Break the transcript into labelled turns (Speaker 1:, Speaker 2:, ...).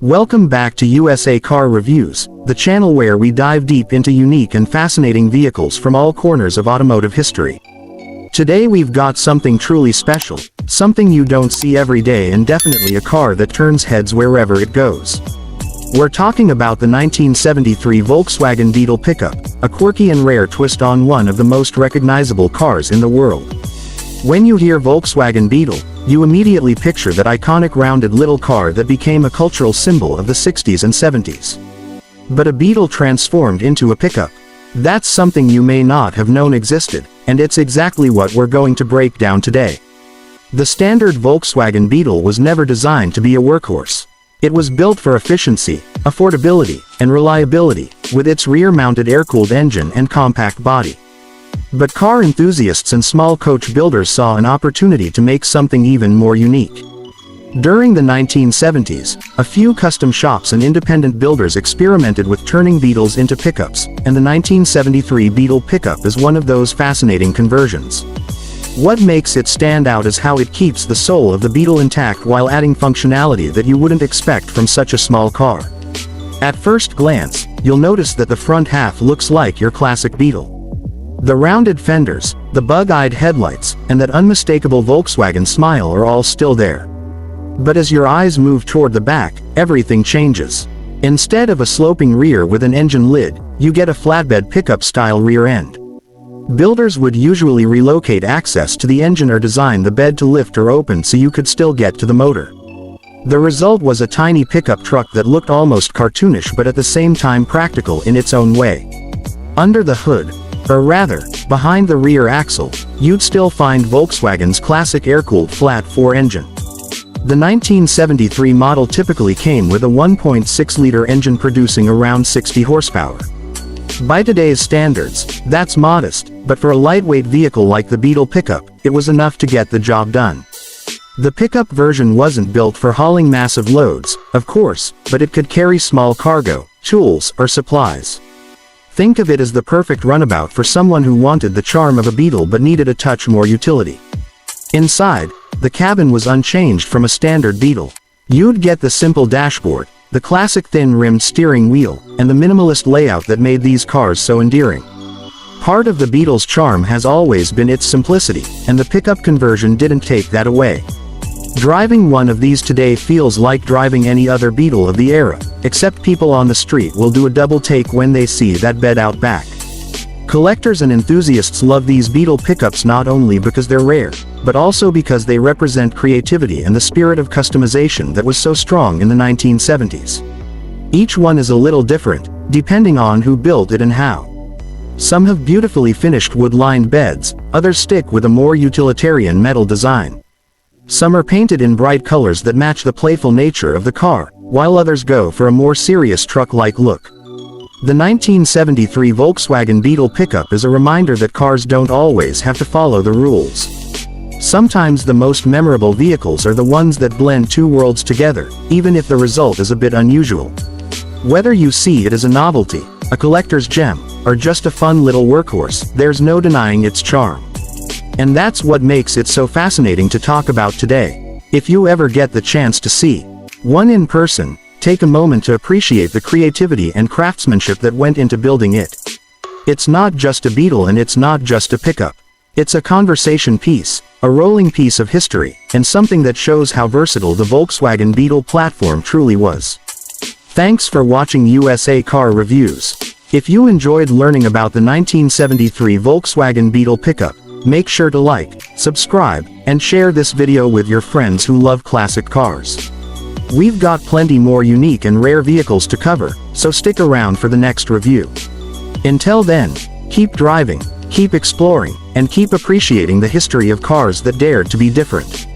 Speaker 1: Welcome back to USA Car Reviews, the channel where we dive deep into unique and fascinating vehicles from all corners of automotive history. Today we've got something truly special, something you don't see every day, and definitely a car that turns heads wherever it goes. We're talking about the 1973 Volkswagen Beetle pickup, a quirky and rare twist on one of the most recognizable cars in the world. When you hear Volkswagen Beetle, you immediately picture that iconic rounded little car that became a cultural symbol of the 60s and 70s. But a Beetle transformed into a pickup. That's something you may not have known existed, and it's exactly what we're going to break down today. The standard Volkswagen Beetle was never designed to be a workhorse. It was built for efficiency, affordability, and reliability, with its rear-mounted air-cooled engine and compact body. But car enthusiasts and small coach builders saw an opportunity to make something even more unique. During the 1970s, a few custom shops and independent builders experimented with turning Beetles into pickups, and the 1973 Beetle pickup is one of those fascinating conversions. What makes it stand out is how it keeps the soul of the Beetle intact while adding functionality that you wouldn't expect from such a small car. At first glance, you'll notice that the front half looks like your classic Beetle. The rounded fenders, the bug-eyed headlights, and that unmistakable Volkswagen smile are all still there. But as your eyes move toward the back, everything changes. Instead of a sloping rear with an engine lid, you get a flatbed pickup-style rear end. Builders would usually relocate access to the engine or design the bed to lift or open so you could still get to the motor. The result was a tiny pickup truck that looked almost cartoonish but at the same time practical in its own way. Under the hood, or rather, behind the rear axle, you'd still find Volkswagen's classic air-cooled flat-4 engine. The 1973 model typically came with a 1.6-liter engine producing around 60 horsepower. By today's standards, that's modest, but for a lightweight vehicle like the Beetle pickup, it was enough to get the job done. The pickup version wasn't built for hauling massive loads, of course, but it could carry small cargo, tools, or supplies. Think of it as the perfect runabout for someone who wanted the charm of a Beetle but needed a touch more utility. Inside, the cabin was unchanged from a standard Beetle. You'd get the simple dashboard, the classic thin-rimmed steering wheel, and the minimalist layout that made these cars so endearing. Part of the Beetle's charm has always been its simplicity, and the pickup conversion didn't take that away. Driving one of these today feels like driving any other Beetle of the era, except people on the street will do a double take when they see that bed out back. Collectors and enthusiasts love these Beetle pickups not only because they're rare, but also because they represent creativity and the spirit of customization that was so strong in the 1970s. Each one is a little different, depending on who built it and how. Some have beautifully finished wood-lined beds, others stick with a more utilitarian metal design. Some are painted in bright colors that match the playful nature of the car, while others go for a more serious truck-like look. The 1973 Volkswagen Beetle pickup is a reminder that cars don't always have to follow the rules. Sometimes the most memorable vehicles are the ones that blend two worlds together, even if the result is a bit unusual. Whether you see it as a novelty, a collector's gem, or just a fun little workhorse, there's no denying its charm. And that's what makes it so fascinating to talk about today. If you ever get the chance to see one in person, take a moment to appreciate the creativity and craftsmanship that went into building it. It's not just a Beetle and it's not just a pickup. It's a conversation piece, a rolling piece of history, and something that shows how versatile the Volkswagen Beetle platform truly was. Thanks for watching USA Car Reviews. If you enjoyed learning about the 1973 Volkswagen Beetle pickup, make sure to like, subscribe, and share this video with your friends who love classic cars. We've got plenty more unique and rare vehicles to cover, so stick around for the next review. Until then, keep driving, keep exploring, and keep appreciating the history of cars that dared to be different.